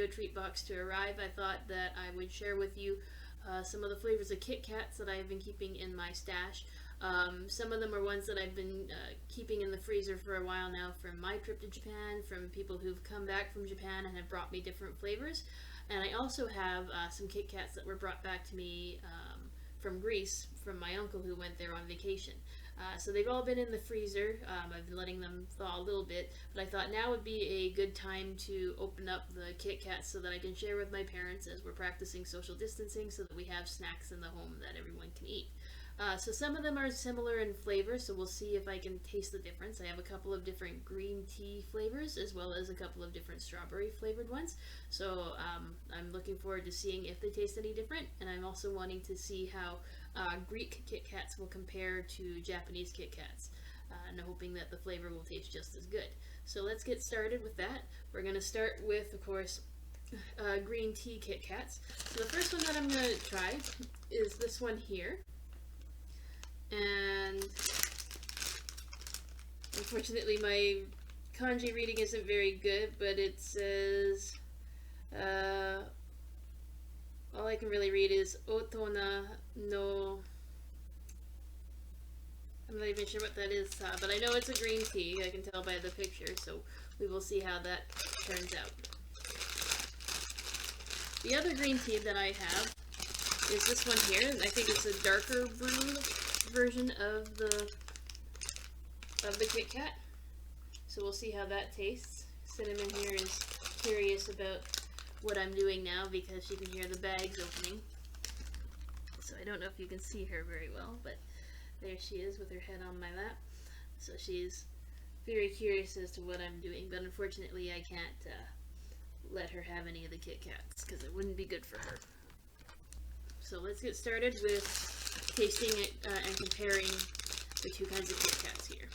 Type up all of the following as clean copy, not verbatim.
potato treat box to arrive, I thought that I would share with you some of the flavors of KitKats that I have been keeping in my stash. Some of them are ones that I've been keeping in the freezer for a while now from my trip to Japan, from people who've come back from Japan and have brought me different flavors. And I also have some KitKats that were brought back to me from Greece, from my uncle who went there on vacation. So they've all been in the freezer. I've been letting them thaw a little bit, but I thought now would be a good time to open up the KitKats so that I can share with my parents as we're practicing social distancing, so that we have snacks in the home that everyone can eat. So some of them are similar in flavor, so we'll see if I can taste the difference. I have a couple of different green tea flavors as well as a couple of different strawberry flavored ones. So I'm looking forward to seeing if they taste any different, and I'm also wanting to see how Greek KitKats will compare to Japanese KitKats, and hoping that the flavor will taste just as good. So let's get started with that. We're going to start with, of course, green tea KitKats. So the first one that I'm going to try is this one here. And unfortunately my kanji reading isn't very good, but it says, all I can really read is Otona no, I'm not even sure what that is, but I know it's a green tea. I can tell by the picture, so we will see how that turns out. The other green tea that I have is this one here. I think it's a darker brew version of the KitKat. So we'll see how that tastes. Cinnamon here is curious about what I'm doing now because she can hear the bags opening. So I don't know if you can see her very well, but there she is with her head on my lap. So she's very curious as to what I'm doing, but unfortunately I can't let her have any of the KitKats because it wouldn't be good for her. So let's get started with tasting it and comparing the two kinds of KitKats here.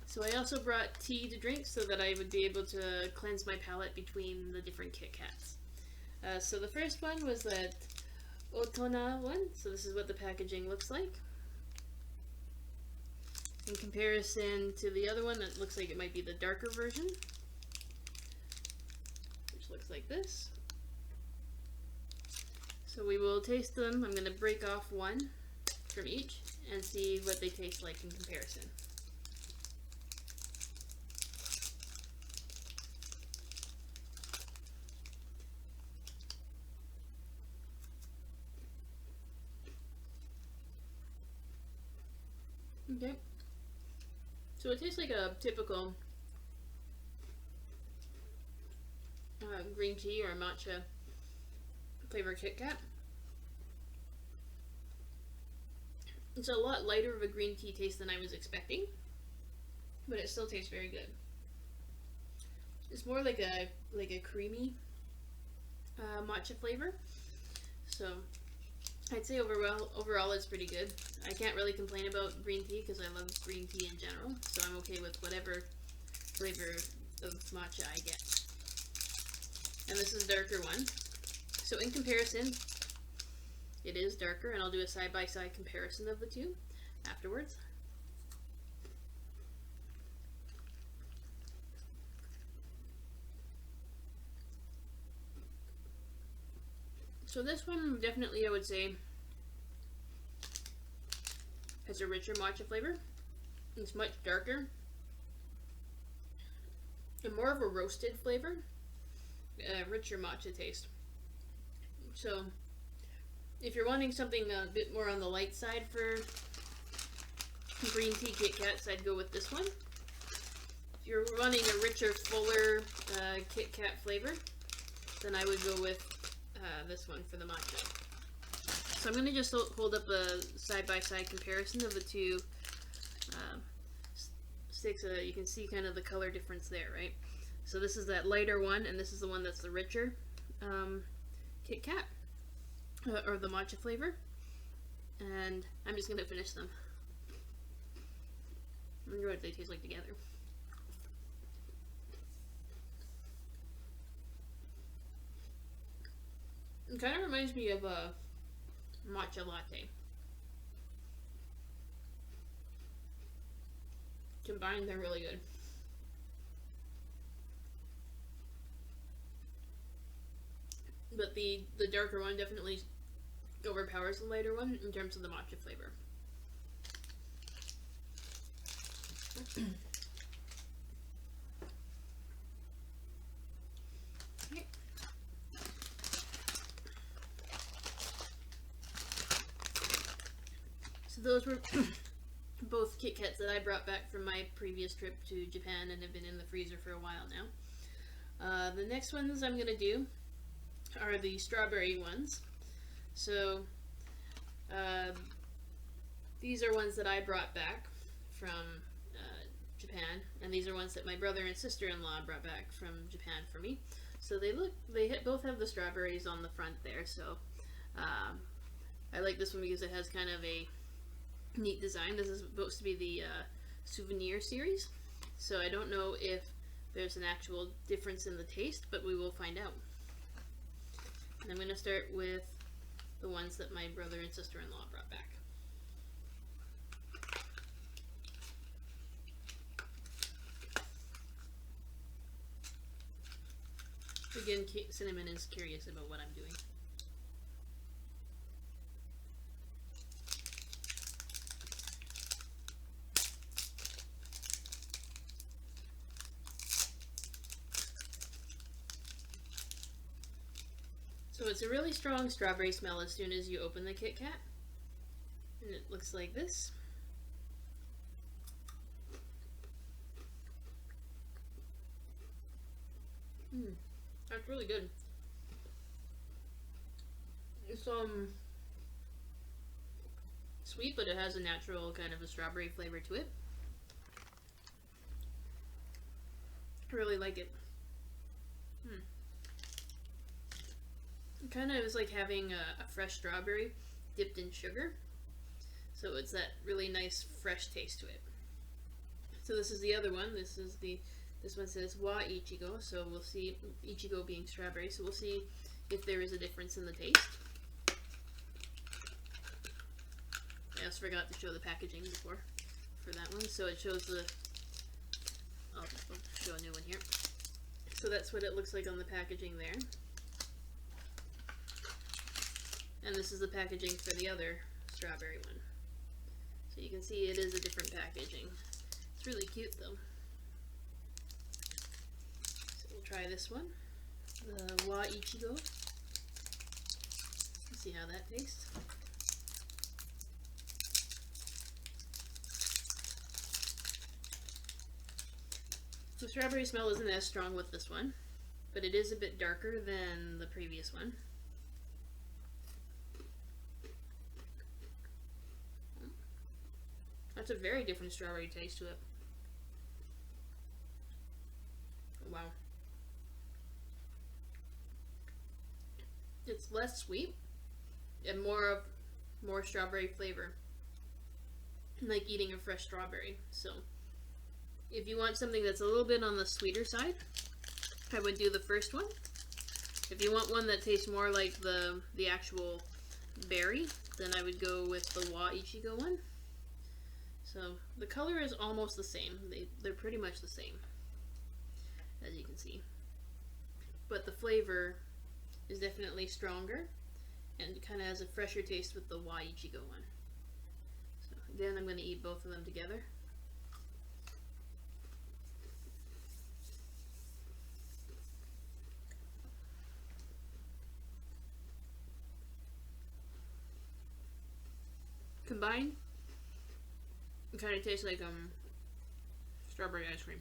So I also brought tea to drink so that I would be able to cleanse my palate between the different KitKats. So the first one was that Otona one. So this is what the packaging looks like. In comparison to the other one, it looks like it might be the darker version, which looks like this. So we will taste them. I'm going to break off one from each and see what they taste like in comparison. Okay, so it tastes like a typical green tea or matcha flavored KitKat. It's a lot lighter of a green tea taste than I was expecting, but it still tastes very good. It's more like a creamy matcha flavor, so I'd say overall it's pretty good. I can't really complain about green tea because I love green tea in general, so I'm okay with whatever flavor of matcha I get. And this is a darker one. So in comparison, it is darker, and I'll do a side-by-side comparison of the two afterwards. So this one definitely, I would say, has a richer matcha flavor. It's much darker and more of a roasted flavor, richer matcha taste. So if you're wanting something a bit more on the light side for green tea KitKats, I'd go with this one. If you're wanting a richer, fuller KitKat flavor, then I would go with this one for the matcha. So I'm going to just hold up a side-by-side comparison of the two sticks. You can see kind of the color difference there, right? So this is that lighter one, and this is the one that's the richer KitKat, or the matcha flavor. And I'm just going to finish them. I wonder what they taste like together. It kind of reminds me of a matcha latte. Combined, they're really good. But the darker one definitely overpowers the lighter one in terms of the matcha flavor. Okay. So those were both KitKats that I brought back from my previous trip to Japan and have been in the freezer for a while now. The next ones I'm going to do are the strawberry ones. So these are ones that I brought back from Japan, and these are ones that my brother and sister-in-law brought back from Japan for me. So they both have the strawberries on the front there, so I like this one because it has kind of a neat design. This is supposed to be the souvenir series, so I don't know if there's an actual difference in the taste, but we will find out. And I'm going to start with the ones that my brother and sister-in-law brought back. Again, Cinnamon is curious about what I'm doing. So it's a really strong strawberry smell as soon as you open the KitKat. And it looks like this. That's really good. It's sweet, but it has a natural kind of a strawberry flavor to it. I really like it. It kind of is like having a fresh strawberry dipped in sugar. So it's that really nice fresh taste to it. So this is the other one. This one says Wa Ichigo, so we'll see, Ichigo being strawberry, so we'll see if there is a difference in the taste. I also forgot to show the packaging before for that one, so it shows the, I'll show a new one here. So that's what it looks like on the packaging there. And this is the packaging for the other strawberry one. So you can see it is a different packaging. It's really cute though. Try this one, the Wa Ichigo. Let's see how that tastes. The strawberry smell isn't as strong with this one, but it is a bit darker than the previous one. That's a very different strawberry taste to it. Wow. It's less sweet and more strawberry flavor, like eating a fresh strawberry. So if you want something that's a little bit on the sweeter side, I would do the first one. If you want one that tastes more like the actual berry, then I would go with the Wa Ichigo one. So the color is almost the same. They're pretty much the same, as you can see, but the flavor is definitely stronger and kind of has a fresher taste with the Wa Ichigo one. So then I'm going to eat both of them together. Combined, it kind of tastes like strawberry ice cream.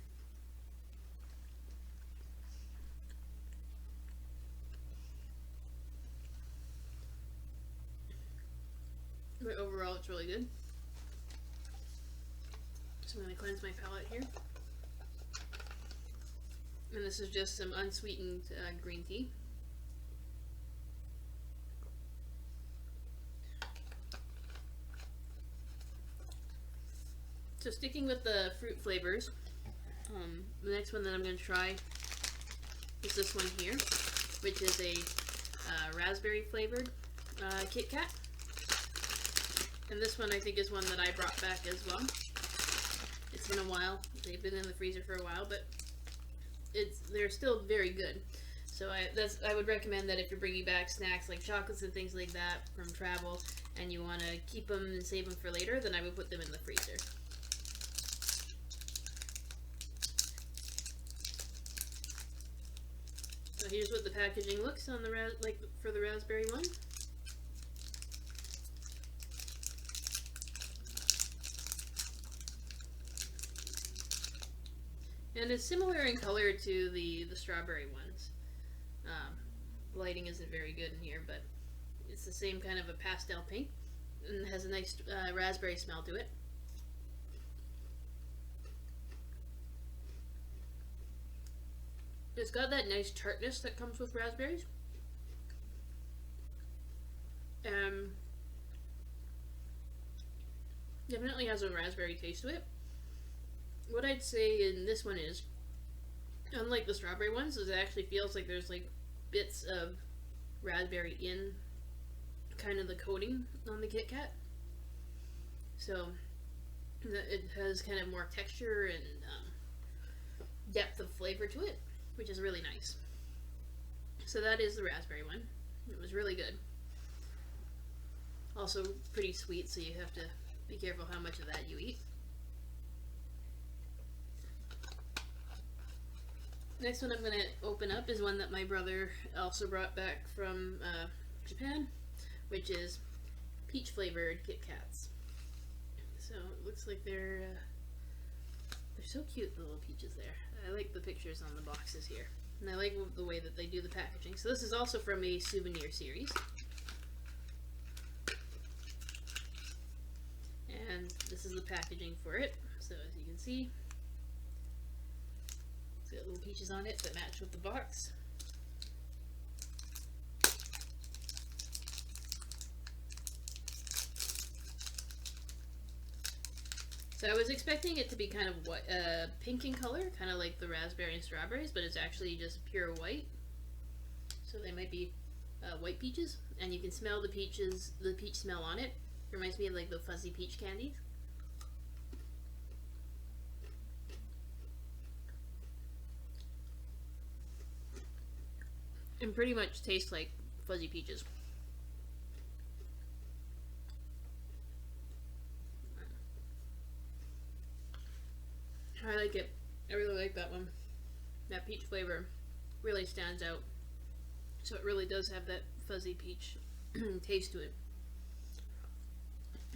But overall, it's really good. So I'm going to cleanse my palate here. And this is just some unsweetened green tea. So sticking with the fruit flavors, the next one that I'm going to try is this one here, which is a raspberry flavored Kit Kat. And this one I think is one that I brought back as well. It's been a while. They've been in the freezer for a while, but they're still very good. So I would recommend that if you're bringing back snacks like chocolates and things like that from travel, and you want to keep them and save them for later, then I would put them in the freezer. So here's what the packaging looks on the for the raspberry one. And it's similar in color to the strawberry ones. Lighting isn't very good in here, but it's the same kind of a pastel pink, and has a nice raspberry smell to it. It's got that nice tartness that comes with raspberries. Definitely has a raspberry taste to it. What I'd say in this one is, unlike the strawberry ones, is it actually feels like there's like bits of raspberry in kind of the coating on the Kit Kat. So it has kind of more texture and depth of flavor to it, which is really nice. So that is the raspberry one. It was really good. Also pretty sweet, so you have to be careful how much of that you eat. Next one I'm going to open up is one that my brother also brought back from Japan, which is peach flavored KitKats. So it looks like they're so cute, the little peaches there. I like the pictures on the boxes here, and I like the way that they do the packaging. So this is also from a souvenir series, and this is the packaging for it. So as you can see, it's got little peaches on it that match with the box. So I was expecting it to be kind of pink in color, kind of like the raspberry and strawberries, but it's actually just pure white. So they might be white peaches, and you can smell the peaches, the peach smell on it. It reminds me of like the fuzzy peach candies. And pretty much tastes like fuzzy peaches. I like it. I really like that one. That peach flavor really stands out. So it really does have that fuzzy peach taste to it,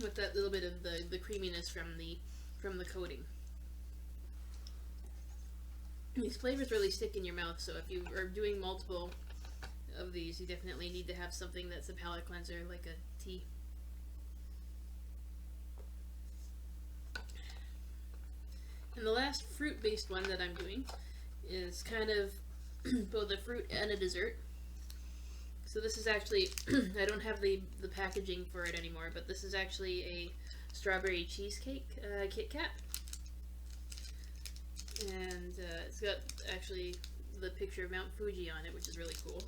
with that little bit of the creaminess from the coating. These flavors really stick in your mouth, so if you are doing multiple of these, you definitely need to have something that's a palate cleanser, like a tea. And the last fruit-based one that I'm doing is kind of both a fruit and a dessert. So this is actually, I don't have the packaging for it anymore, but this is actually a strawberry cheesecake Kit Kat. And it's got actually the picture of Mount Fuji on it, which is really cool.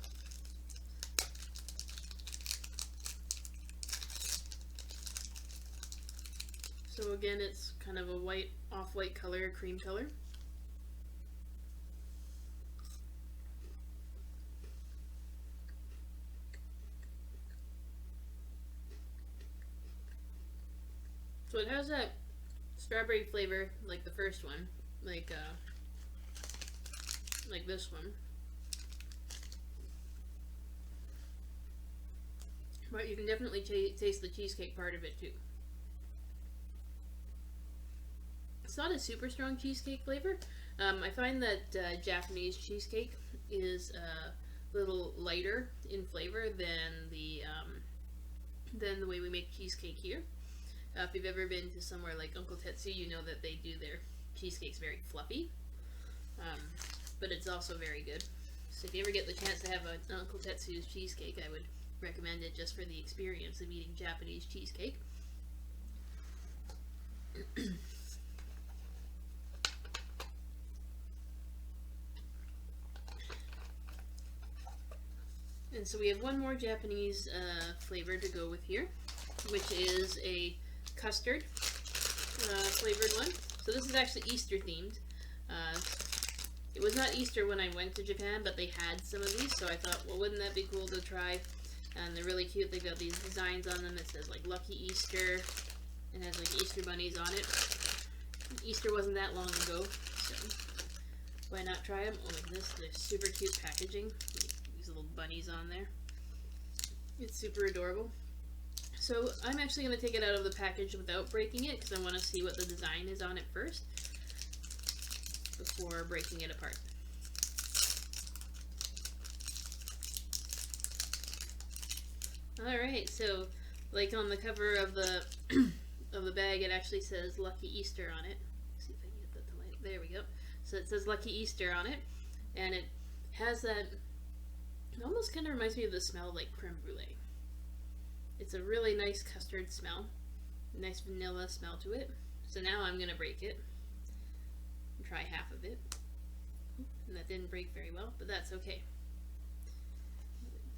So again, it's kind of a white, off-white color, cream color. So it has that strawberry flavor like the first one, like this one. But you can definitely taste the cheesecake part of it too. It's not a super strong cheesecake flavor. I find that Japanese cheesecake is a little lighter in flavor than the way we make cheesecake here. If you've ever been to somewhere like Uncle Tetsu, you know that they do their cheesecakes very fluffy, but it's also very good. So if you ever get the chance to have an Uncle Tetsu's cheesecake, I would recommend it just for the experience of eating Japanese cheesecake. And so we have one more Japanese flavor to go with here, which is a custard flavored one. So this is actually Easter themed. It was not Easter when I went to Japan, but they had some of these, so I thought, well, wouldn't that be cool to try? And they're really cute. They've got these designs on them. It says like Lucky Easter, and has like Easter bunnies on it. Easter wasn't that long ago, so why not try them? Oh, look at this. They're super cute packaging. Like these little bunnies on there. It's super adorable. So I'm actually going to take it out of the package without breaking it because I want to see what the design is on it first before breaking it apart. Alright, so like on the cover of the of the bag, it actually says Lucky Easter on it. Let's see if I can get that to light. There we go. So it says Lucky Easter on it, and it has that, it almost kind of reminds me of the smell of like creme brulee. It's a really nice custard smell, nice vanilla smell to it. So now I'm going to break it and try half of it. And that didn't break very well, but that's okay.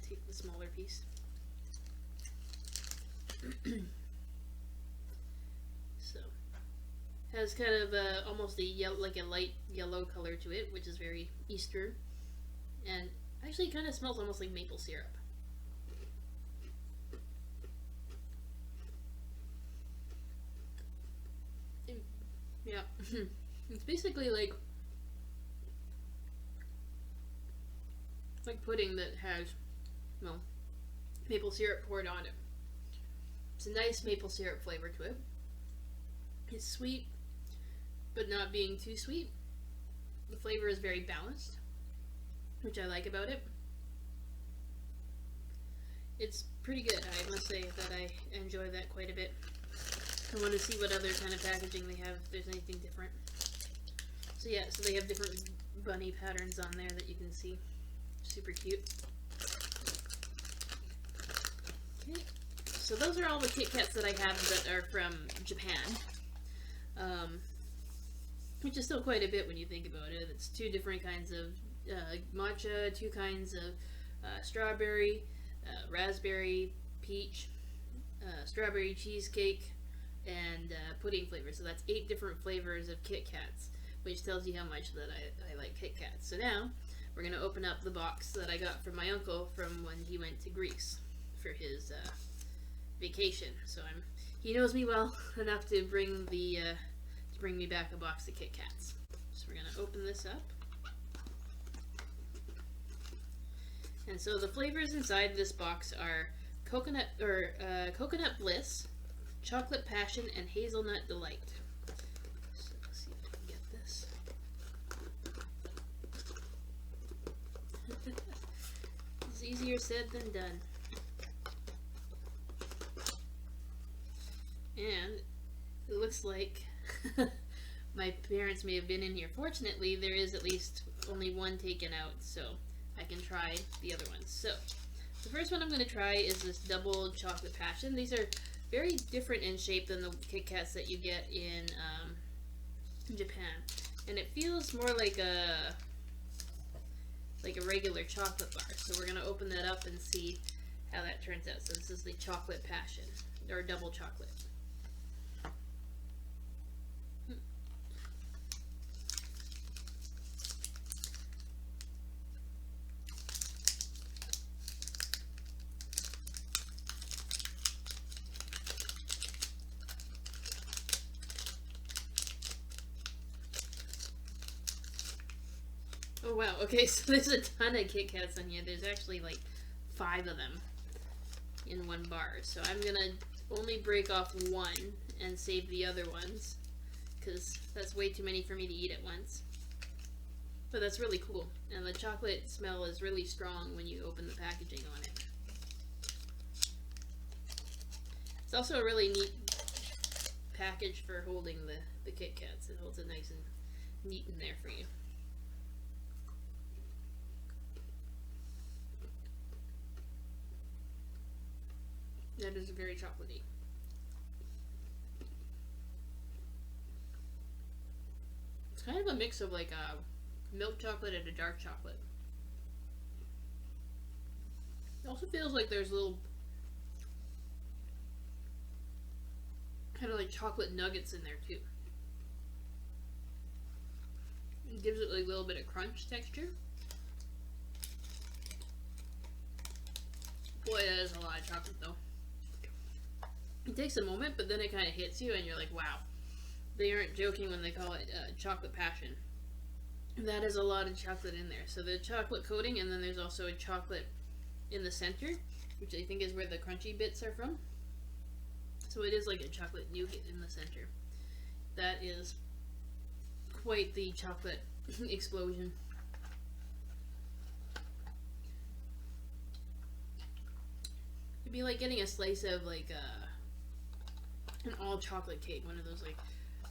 Take the smaller piece. So has kind of almost a like a light yellow color to it, which is very Easter, and actually kind of smells almost like maple syrup. Yeah, it's basically like pudding that has, well, maple syrup poured on it. It's a nice maple syrup flavor to it. It's sweet, but not being too sweet. The flavor is very balanced, which I like about it. It's pretty good. I must say that I enjoy that quite a bit. I want to see what other kind of packaging they have, if there's anything different. So yeah, so they have different bunny patterns on there that you can see. Super cute. Okay, so those are all the KitKats that I have that are from Japan. Which is still quite a bit when you think about it. It's 2 different kinds of matcha, 2 kinds of strawberry, raspberry, peach, strawberry cheesecake, and pudding flavor. So that's 8 different flavors of KitKats, which tells you how much that I like KitKats. So now we're going to open up the box that I got from my uncle from when he went to Greece for his vacation. So he knows me well enough to bring me back a box of KitKats. So we're going to open this up. And so the flavors inside this box are coconut bliss, chocolate passion, and hazelnut delight. So let's see if I can get this. It's easier said than done. And it looks like my parents may have been in here. Fortunately, there is at least only one taken out, so I can try the other ones. So the first one I'm going to try is this double chocolate passion. These are very different in shape than the KitKats that you get in Japan, and it feels more like a regular chocolate bar. So we're going to open that up and see how that turns out. So this is the chocolate passion, or double chocolate. Oh wow, okay, so there's a ton of KitKats in here. There's actually like 5 of them in one bar. So I'm gonna only break off one and save the other ones, because that's way too many for me to eat at once. But that's really cool. And the chocolate smell is really strong when you open the packaging on it. It's also a really neat package for holding the KitKats. It holds it nice and neat in there for you. That is very chocolatey. It's kind of a mix of like a milk chocolate and a dark chocolate. It also feels like there's little kind of like chocolate nuggets in there too. It gives it like a little bit of crunch texture. Boy, that is a lot of chocolate though. It takes a moment, but then it kind of hits you and you're like, wow. They aren't joking when they call it chocolate passion. That is a lot of chocolate in there. So the chocolate coating, and then there's also a chocolate in the center, which I think is where the crunchy bits are from. So it is like a chocolate nougat in the center. That is quite the chocolate explosion. It'd be like getting a slice of like an all chocolate cake, one of those like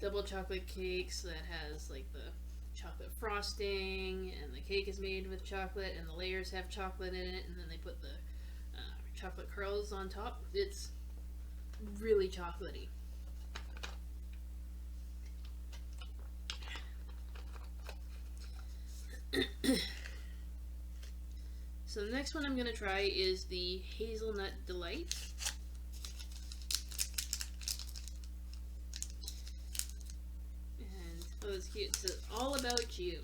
double chocolate cakes that has like the chocolate frosting, and the cake is made with chocolate, and the layers have chocolate in it, and then they put the chocolate curls on top. It's really chocolatey. So the next one I'm going to try is the Hazelnut Delight. And, oh, it's cute. It says, all about you.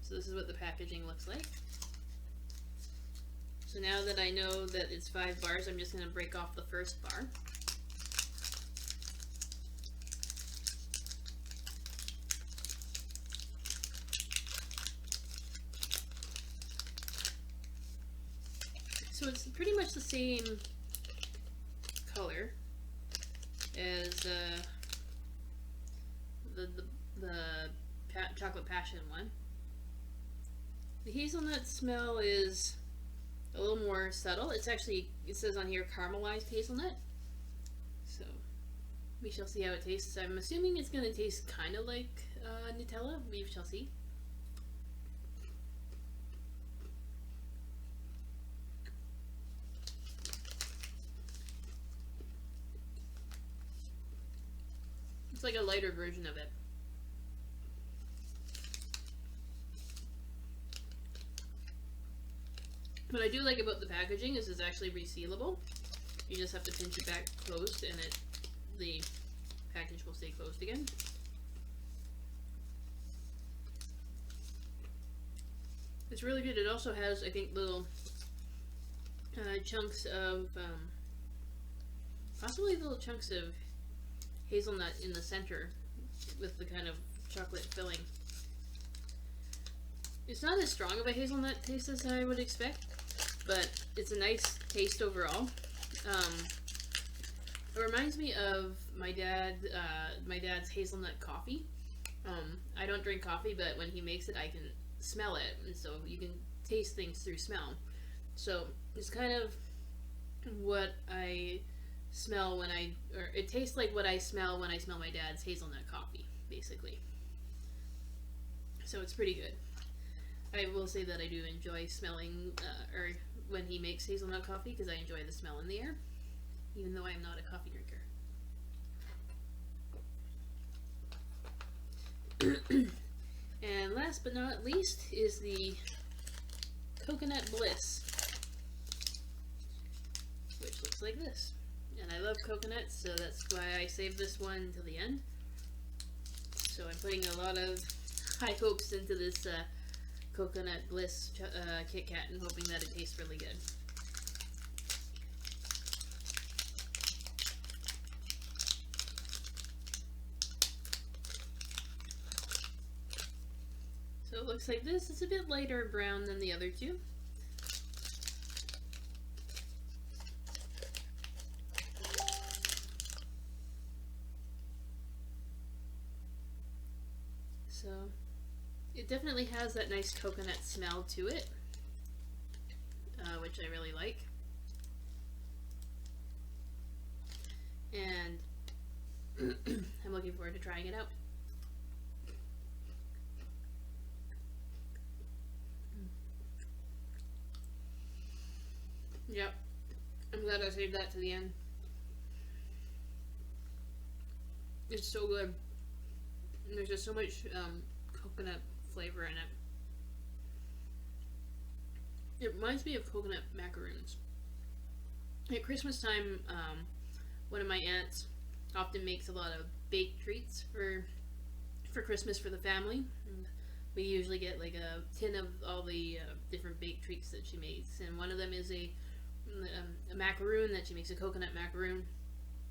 So this is what the packaging looks like. So now that I know that it's 5 bars, I'm just going to break off the first bar. So it's pretty much the same color as the chocolate passion one. The hazelnut smell is a little more subtle. It's actually, it says on here, caramelized hazelnut. So we shall see how it tastes. I'm assuming it's going to taste kind of like Nutella. We shall see. It's like a lighter version of it. What I do like about the packaging is it's actually resealable. You just have to pinch it back closed and the package will stay closed again. It's really good. It also has, I think, little chunks of, possibly little chunks of hazelnut in the center with the kind of chocolate filling. It's not as strong of a hazelnut taste as I would expect, but it's a nice taste overall. It reminds me of my dad's hazelnut coffee. I don't drink coffee, but when he makes it, I can smell it, and so you can taste things through smell. So it's kind of what I smell when it tastes like what I smell when I smell my dad's hazelnut coffee, basically. So it's pretty good. I will say that I do enjoy smelling, or when he makes hazelnut coffee, because I enjoy the smell in the air, even though I am not a coffee drinker. And last but not least is the Coconut Bliss, which looks like this. And I love coconuts, so that's why I saved this one until the end. So I'm putting a lot of high hopes into this Coconut Bliss KitKat and hoping that it tastes really good. So it looks like this. It's a bit lighter brown than the other two. So it definitely has that nice coconut smell to it, which I really like. And I'm looking forward to trying it out. Yep, I'm glad I saved that to the end. It's so good. And there's just so much coconut flavor in it. It reminds me of coconut macaroons. At Christmas time, one of my aunts often makes a lot of baked treats for Christmas for the family. And we usually get like a tin of all the different baked treats that she makes, and one of them is a macaroon that she makes, a coconut macaroon,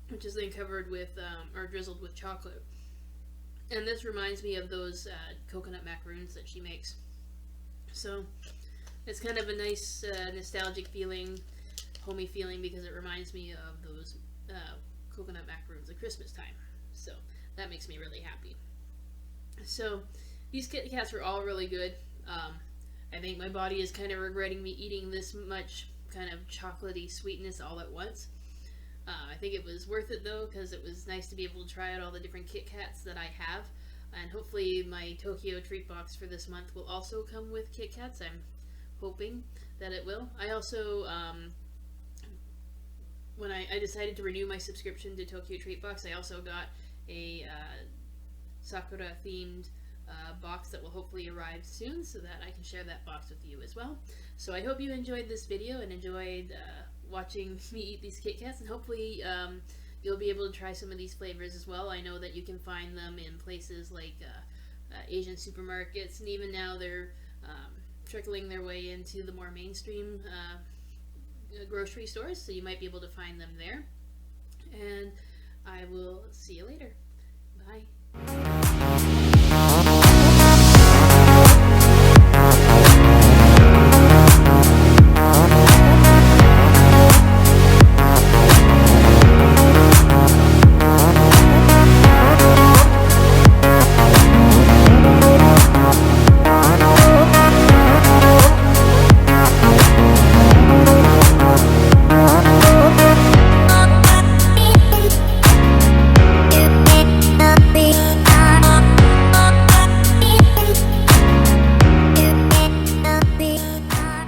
which is then covered with or drizzled with chocolate. And this reminds me of those coconut macaroons that she makes. So it's kind of a nice nostalgic feeling, homey feeling, because it reminds me of those coconut macaroons at Christmas time. So that makes me really happy. So these KitKats were all really good. I think my body is kind of regretting me eating this much kind of chocolatey sweetness all at once. I think it was worth it though, because it was nice to be able to try out all the different KitKats that I have. And hopefully my Tokyo treat box for this month will also come with KitKats. I'm hoping that it will. I also, when I decided to renew my subscription to Tokyo Treat Box, I also got a Sakura themed box that will hopefully arrive soon, so that I can share that box with you as well. So I hope you enjoyed this video and enjoyed watching me eat these KitKats, and hopefully you'll be able to try some of these flavors as well. I know that you can find them in places like Asian supermarkets, and even now they're trickling their way into the more mainstream grocery stores, so you might be able to find them there. And I will see you later. Bye.